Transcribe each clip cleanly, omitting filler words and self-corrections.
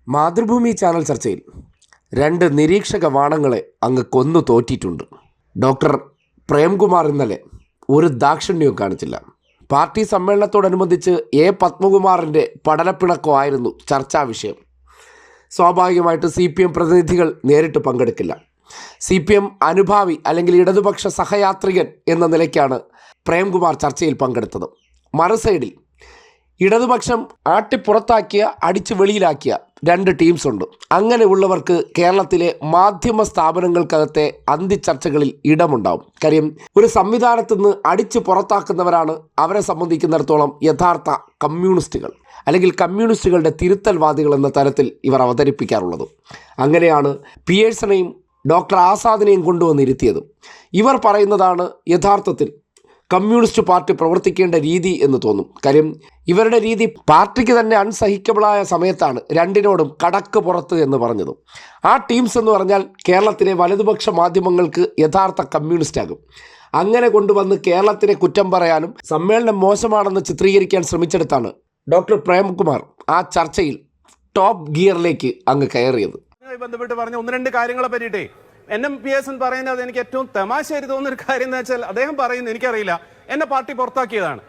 Mathrubhumi channel ചർച്ചയിൽ രണ്ട് നിരീക്ഷക വാണങ്ങളെ അങ്ങ് കൊന്നു തോറ്റിട്ടുണ്ട്. ഡോക്ടർ പ്രേംകുമാർ ഇന്നലെ ഒരു ദാക്ഷിണ്യവും കാണിച്ചില്ല. പാർട്ടി സമ്മേളനത്തോടനുബന്ധിച്ച് പത്മകുമാറിൻ്റെ പഠനപ്പിണക്കമായിരുന്നു ചർച്ചാ വിഷയം. സ്വാഭാവികമായിട്ട് CPM പ്രതിനിധികൾ നേരിട്ട് പങ്കെടുക്കില്ല. CPM അനുഭാവി അല്ലെങ്കിൽ ഇടതുപക്ഷ സഹയാത്രികൻ എന്ന നിലയ്ക്കാണ് പ്രേംകുമാർ ചർച്ചയിൽ പങ്കെടുത്തത്. മറുസൈഡിൽ ഇടതുപക്ഷം ആട്ടിപ്പുറത്താക്കിയ അടിച്ചു വെളിയിലാക്കിയ രണ്ട് ടീംസ് ഉണ്ട്. അങ്ങനെയുള്ളവർക്ക് കേരളത്തിലെ മാധ്യമ സ്ഥാപനങ്ങൾക്കകത്തെ അന്തിച്ചർച്ചകളിൽ ഇടമുണ്ടാവും. കാര്യം ഒരു സംവിധാനത്തു നിന്ന് അടിച്ചു പുറത്താക്കുന്നവരാണ് അവരെ സംബന്ധിക്കുന്നിടത്തോളം യഥാർത്ഥ കമ്മ്യൂണിസ്റ്റുകൾ അല്ലെങ്കിൽ കമ്മ്യൂണിസ്റ്റുകളുടെ തിരുത്തൽവാദികൾ എന്ന തരത്തിൽ ഇവർ അവതരിപ്പിക്കാറുള്ളത്. അങ്ങനെയാണ് പിയേഴ്സണെയും ഡോക്ടർ ആസാദിനെയും കൊണ്ടുവന്നിരുത്തിയത്. ഇവർ പറയുന്നതാണ് യഥാർത്ഥത്തിൽ കമ്മ്യൂണിസ്റ്റ് പാർട്ടി പ്രവർത്തിക്കേണ്ട രീതി എന്ന് തോന്നും. കാര്യം ഇവരുടെ രീതി പാർട്ടിക്ക് തന്നെ അൺസഹിക്കബിളായ സമയത്താണ് രണ്ടിനോടും കടക്ക് പുറത്ത് എന്ന് പറഞ്ഞത്. ആ ടീംസ് എന്ന് പറഞ്ഞാൽ കേരളത്തിലെ വലതുപക്ഷ മാധ്യമങ്ങൾക്ക് യഥാർത്ഥ കമ്മ്യൂണിസ്റ്റ് ആകും. അങ്ങനെ കൊണ്ടുവന്ന് കേരളത്തിനെ കുറ്റം പറയാനും സമ്മേളനം മോശമാണെന്ന് ചിത്രീകരിക്കാൻ ശ്രമിച്ചെടുത്താണ് ഡോക്ടർ പ്രേംകുമാർ ആ ചർച്ചയിൽ ടോപ്പ് ഗിയറിലേക്ക് അങ്ങ് കയറിയത്. ബന്ധപ്പെട്ട് പറഞ്ഞ ഒന്ന് രണ്ട് കാര്യങ്ങളെ പറ്റിയിട്ടേ NM Pearson പറയുന്നത് എനിക്ക് ഏറ്റവും തമാശയായിട്ട് തോന്നുന്ന ഒരു കാര്യം എന്ന് വെച്ചാൽ അദ്ദേഹം പറയുന്നത് എനിക്കറിയില്ല, എന്നെ പാർട്ടി പുറത്താക്കിയതാണ്.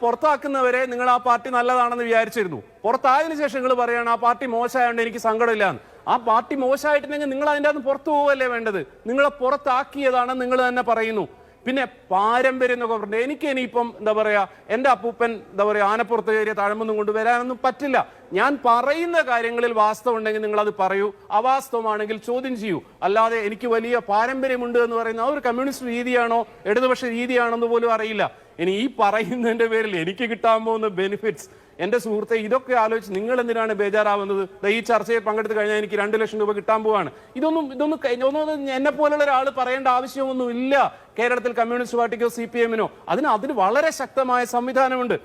പുറത്താക്കുന്നവരെ നിങ്ങൾ ആ പാർട്ടി നല്ലതാണെന്ന് വിചാരിച്ചിരുന്നു. പുറത്തായതിനു ശേഷം നിങ്ങൾ പറയുകയാണ് ആ പാർട്ടി മോശമായതുകൊണ്ട് എനിക്ക് സങ്കടമില്ലാന്ന്. ആ പാർട്ടി മോശമായിട്ടുണ്ടെങ്കിൽ നിങ്ങൾ അതിൻ്റെ അകത്ത് പുറത്തു പോവല്ലേ വേണ്ടത്? നിങ്ങളെ പുറത്താക്കിയതാണ് നിങ്ങൾ തന്നെ പറയുന്നു. പിന്നെ പാരമ്പര്യം എന്നൊക്കെ പറഞ്ഞിട്ട് എനിക്ക് ഇനിയിപ്പം എന്താ പറയുക, എൻ്റെ അപ്പൂപ്പൻ എന്താ പറയുക ആനപ്പുറത്ത് കയറിയ തഴമ്പൊന്നും കൊണ്ട് വരാനൊന്നും പറ്റില്ല. ഞാൻ പറയുന്ന കാര്യങ്ങളിൽ വാസ്തവം ഉണ്ടെങ്കിൽ നിങ്ങളത് പറയൂ, അവാസ്തവമാണെങ്കിൽ ചോദ്യം ചെയ്യൂ. അല്ലാതെ എനിക്ക് വലിയ പാരമ്പര്യമുണ്ട് എന്ന് പറയുന്ന ആ ഒരു കമ്മ്യൂണിസ്റ്റ് രീതിയാണോ ഇടതുപക്ഷ രീതിയാണോ എന്ന് പോലും അറിയില്ല. ഇനി ഈ പറയുന്നതിൻ്റെ പേരിൽ എനിക്ക് കിട്ടാൻ പോകുന്ന ബെനിഫിറ്റ്സ്, എൻ്റെ സുഹൃത്തെ, ഇതൊക്കെ ആലോചിച്ച് നിങ്ങൾ എന്തിനാണ് ബേജാറാവുന്നത്? ഈ ചർച്ചയിൽ പങ്കെടുത്ത് കഴിഞ്ഞാൽ എനിക്ക് 2 ലക്ഷം രൂപ കിട്ടാൻ പോവാണ്. ഇതൊന്നും എന്നെ പോലുള്ള ഒരാൾ പറയേണ്ട ആവശ്യമൊന്നും ഇല്ല കേരളത്തിൽ കമ്മ്യൂണിസ്റ്റ് പാർട്ടിക്കോ CPM-നോ. അതിന് വളരെ ശക്തമായ സംവിധാനമുണ്ട്.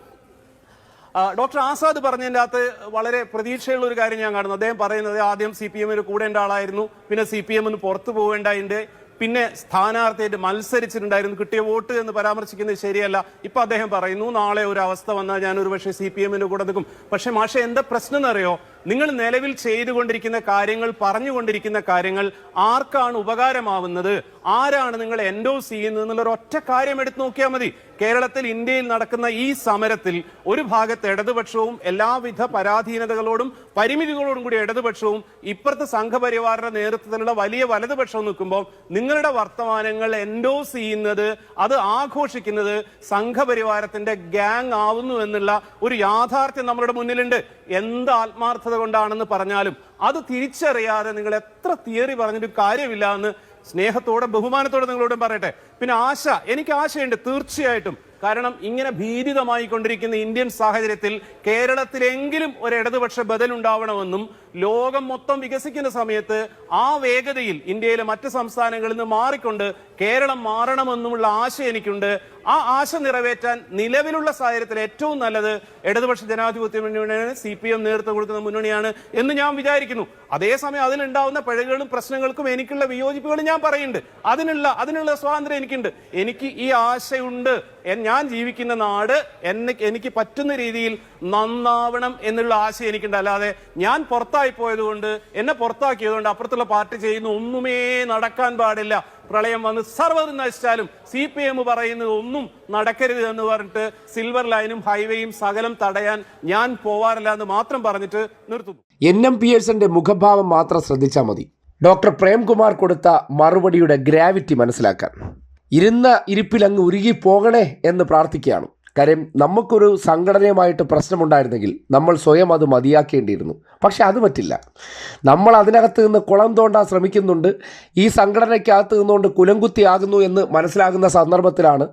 ഡോക്ടർ ആസാദ് പറഞ്ഞതിൻ്റെ അകത്ത് വളരെ പ്രതീക്ഷയുള്ള ഒരു കാര്യം ഞാൻ കാണുന്നു. അദ്ദേഹം പറയുന്നത് ആദ്യം CPM-ന് കൂടേണ്ട ആളായിരുന്നു, പിന്നെ CPM-ന് പുറത്തു പോവേണ്ടതിൻ്റെ, പിന്നെ സ്ഥാനാർത്ഥിയായിട്ട് മത്സരിച്ചിട്ടുണ്ടായിരുന്നു, കിട്ടിയ വോട്ട് എന്ന് പരാമർശിക്കുന്നത് ശരിയല്ല. ഇപ്പൊ അദ്ദേഹം പറയുന്നു നാളെ ഒരു അവസ്ഥ വന്നാൽ ഞാൻ ഒരു പക്ഷേ CPM-ന്റെ കൂടെ നിൽക്കും. പക്ഷെ മാഷെ എന്താ പ്രശ്നം എന്നറിയോ? നിങ്ങൾ നിലവിൽ ചെയ്തുകൊണ്ടിരിക്കുന്ന കാര്യങ്ങൾ, പറഞ്ഞുകൊണ്ടിരിക്കുന്ന കാര്യങ്ങൾ ആർക്കാണ് ഉപകാരമാവുന്നത്, ആരാണ് നിങ്ങൾ എൻഡോസ് ചെയ്യുന്നത് എന്നുള്ളൊരു ഒറ്റ കാര്യം എടുത്തു നോക്കിയാൽ മതി. കേരളത്തിൽ ഇന്ത്യയിൽ നടക്കുന്ന ഈ സമരത്തിൽ ഒരു ഭാഗത്ത് ഇടതുപക്ഷവും എല്ലാവിധ പരാധീനതകളോടും പരിമിതികളോടും കൂടി ഇടതുപക്ഷവും ഇപ്പുറത്തെ സംഘപരിവാറിന്റെ നേതൃത്വത്തിലുള്ള വലിയ വലതുപക്ഷവും നിൽക്കുമ്പോൾ നിങ്ങളുടെ വർത്തമാനങ്ങൾ എൻഡോസ് ചെയ്യുന്നത്, അത് ആഘോഷിക്കുന്നത് സംഘപരിവാരത്തിന്റെ ഗ്യാങ് ആവുന്നു എന്നുള്ള ഒരു യാഥാർത്ഥ്യം നമ്മളുടെ മുന്നിലുണ്ട്. എന്ത് ആത്മാർത്ഥത കൊണ്ടാണെന്ന് പറഞ്ഞാലും അത് തിരിച്ചറിയാതെ നിങ്ങൾ എത്ര തിയറി പറഞ്ഞിട്ട് കാര്യമില്ല എന്ന് സ്നേഹത്തോടെ ബഹുമാനത്തോടെ നിങ്ങളോടും പറയട്ടെ. പിന്നെ എനിക്ക് ആശയുണ്ട് തീർച്ചയായിട്ടും. കാരണം ഇങ്ങനെ ഭീതിതമായി കൊണ്ടിരിക്കുന്ന ഇന്ത്യൻ സാഹചര്യത്തിൽ കേരളത്തിലെങ്കിലും ഒരു ഇടതുപക്ഷ ബദൽ ഉണ്ടാവണമെന്നും ലോകം മൊത്തം വികസിക്കുന്ന സമയത്ത് ആ വേഗതയിൽ ഇന്ത്യയിലെ മറ്റ് സംസ്ഥാനങ്ങളിൽ നിന്ന് മാറിക്കൊണ്ട് കേരളം മാറണമെന്നുമുള്ള ആശ എനിക്കുണ്ട്. ആ ആശ നിറവേറ്റാൻ നിലവിലുള്ള സാഹചര്യത്തിൽ ഏറ്റവും നല്ലത് ഇടതുപക്ഷ ജനാധിപത്യ മുന്നണിയാണ്, CPM നേതൃത്വം കൊടുക്കുന്ന മുന്നണിയാണ് എന്ന് ഞാൻ വിചാരിക്കുന്നു. അതേസമയം അതിലുണ്ടാവുന്ന പിഴകളും പ്രശ്നങ്ങൾക്കും എനിക്കുള്ള വിയോജിപ്പുകളും ഞാൻ പറയുന്നുണ്ട്. അതിനുള്ള സ്വാതന്ത്ര്യം എനിക്കുണ്ട്. എനിക്ക് ഈ ആശയുണ്ട്. ഞാൻ ജീവിക്കുന്ന നാട് എനിക്ക് പറ്റുന്ന രീതിയിൽ നന്നാവണം എന്നുള്ള ആശ എനിക്കുണ്ട്. അല്ലാതെ ഞാൻ പുറത്തായി പോയതുകൊണ്ട്, എന്നെ പുറത്താക്കിയതുകൊണ്ട് അപ്പുറത്തുള്ള പാർട്ടി ചെയ്യുന്ന ഒന്നുമേ നടക്കാൻ പാടില്ല, പ്രളയം വന്ന് സർവ്വത് നശിച്ചാലും CPM പറയുന്നത് ഒന്നും നടക്കരുത് എന്ന് പറഞ്ഞിട്ട് സിൽവർ ലൈനും ഹൈവേയും സകലം തടയാൻ ഞാൻ പോവാറില്ല എന്ന് മാത്രം പറഞ്ഞിട്ട് നിർത്തുന്നു. NM പിയേഴ്സന്റെ മുഖഭാവം മാത്രം ശ്രദ്ധിച്ചാൽ മതി ഡോക്ടർ പ്രേംകുമാർ കൊടുത്ത മറുപടിയുടെ ഗ്രാവിറ്റി മനസ്സിലാക്കാൻ. ഇരുന്ന ഇരിപ്പിൽ അങ്ങ് ഉരുകി പോകണേ എന്ന് പ്രാർത്ഥിക്കുകയാണ്. കാര്യം നമുക്കൊരു സംഘടനയുമായിട്ട് പ്രശ്നമുണ്ടായിരുന്നെങ്കിൽ നമ്മൾ സ്വയം അത് മതിയാക്കേണ്ടിയിരുന്നു. പക്ഷെ അത് പറ്റില്ല. നമ്മൾ അതിനകത്ത് നിന്ന് കുളം തോണ്ടാൻ ശ്രമിക്കുന്നുണ്ട്. ഈ സംഘടനയ്ക്കകത്ത് നിന്നുകൊണ്ട് കുലംകുത്തിയാകുന്നു എന്ന് മനസ്സിലാകുന്ന സന്ദർഭത്തിലാണ്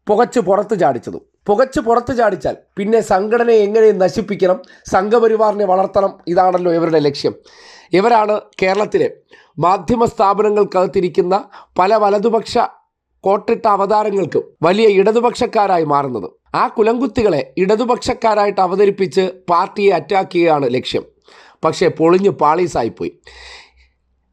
പുകച്ച് പുറത്ത് ചാടിച്ചത്. പുകച്ച് പുറത്ത് ചാടിച്ചാൽ പിന്നെ സംഘടനയെ എങ്ങനെ നശിപ്പിക്കണം, സംഘപരിവാറിനെ വളർത്തണം, ഇതാണല്ലോ ഇവരുടെ ലക്ഷ്യം. ഇവരാണ് കേരളത്തിലെ മാധ്യമ സ്ഥാപനങ്ങൾക്കകത്തിരിക്കുന്ന പല വലതുപക്ഷ കോട്ടിട്ട അവതാരങ്ങൾക്ക് വലിയ ഇടതുപക്ഷക്കാരായി മാറുന്നത്. ആ കുലംകുത്തികളെ ഇടതുപക്ഷക്കാരായിട്ട് അവതരിപ്പിച്ച് പാർട്ടിയെ അറ്റാക്ക് ചെയ്യുകയാണ് ലക്ഷ്യം. പക്ഷേ പൊളിഞ്ഞ് പാളീസായിപ്പോയി.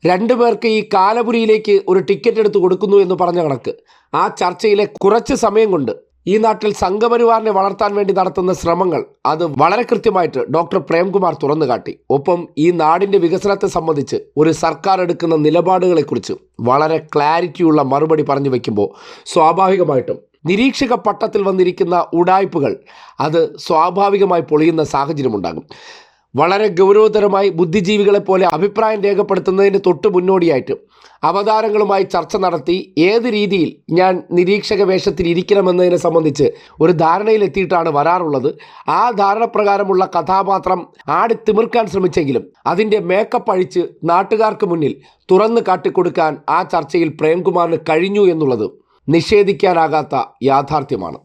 2 പേർക്ക് ഈ കാലപുരിയിലേക്ക് ഒരു ടിക്കറ്റ് എടുത്ത് കൊടുക്കുന്നു എന്ന് പറഞ്ഞ കണക്ക് ആ ചർച്ചയിലെ കുറച്ച് സമയം കൊണ്ട് ഈ നാട്ടിൽ സംഘപരിവാറിനെ വളർത്താൻ വേണ്ടി നടത്തുന്ന ശ്രമങ്ങൾ അത് വളരെ കൃത്യമായിട്ട് ഡോക്ടർ പ്രേംകുമാർ തുറന്നു കാട്ടി. ഒപ്പം ഈ നാടിൻ്റെ വികസനത്തെ സംബന്ധിച്ച് ഒരു സർക്കാർ എടുക്കുന്ന നിലപാടുകളെക്കുറിച്ച് വളരെ ക്ലാരിറ്റിയുള്ള മറുപടി പറഞ്ഞു വയ്ക്കുമ്പോൾ സ്വാഭാവികമായിട്ടും നിരീക്ഷക പട്ടത്തിൽ വന്നിരിക്കുന്ന ഉഡായ്പകൾ അത് സ്വാഭാവികമായി പൊളിയുന്ന സാഹചര്യമുണ്ടാകും. വളരെ ഗൗരവതരമായി ബുദ്ധിജീവികളെ പോലെ അഭിപ്രായം രേഖപ്പെടുത്തുന്നതിന് തൊട്ട് മുന്നോടിയായിട്ട് അവതാരങ്ങളുമായി ചർച്ച നടത്തി ഏത് രീതിയിൽ ഞാൻ നിരീക്ഷക വേഷത്തിൽ ഇരിക്കണമെന്നതിനെ സംബന്ധിച്ച് ഒരു ധാരണയിലെത്തിയിട്ടാണ് വരാറുള്ളത്. ആ ധാരണപ്രകാരമുള്ള കഥാപാത്രം ആടിത്തിമിർക്കാൻ ശ്രമിച്ചെങ്കിലും അതിൻ്റെ മേക്കപ്പ് അഴിച്ച് നാട്ടുകാർക്ക് മുന്നിൽ തുറന്നു കാട്ടിക്കൊടുക്കാൻ ആ ചർച്ചയിൽ പ്രേംകുമാറിന് കഴിഞ്ഞു എന്നുള്ളത് നിഷേധിക്കാനാകാത്ത യാഥാർത്ഥ്യമാണ്.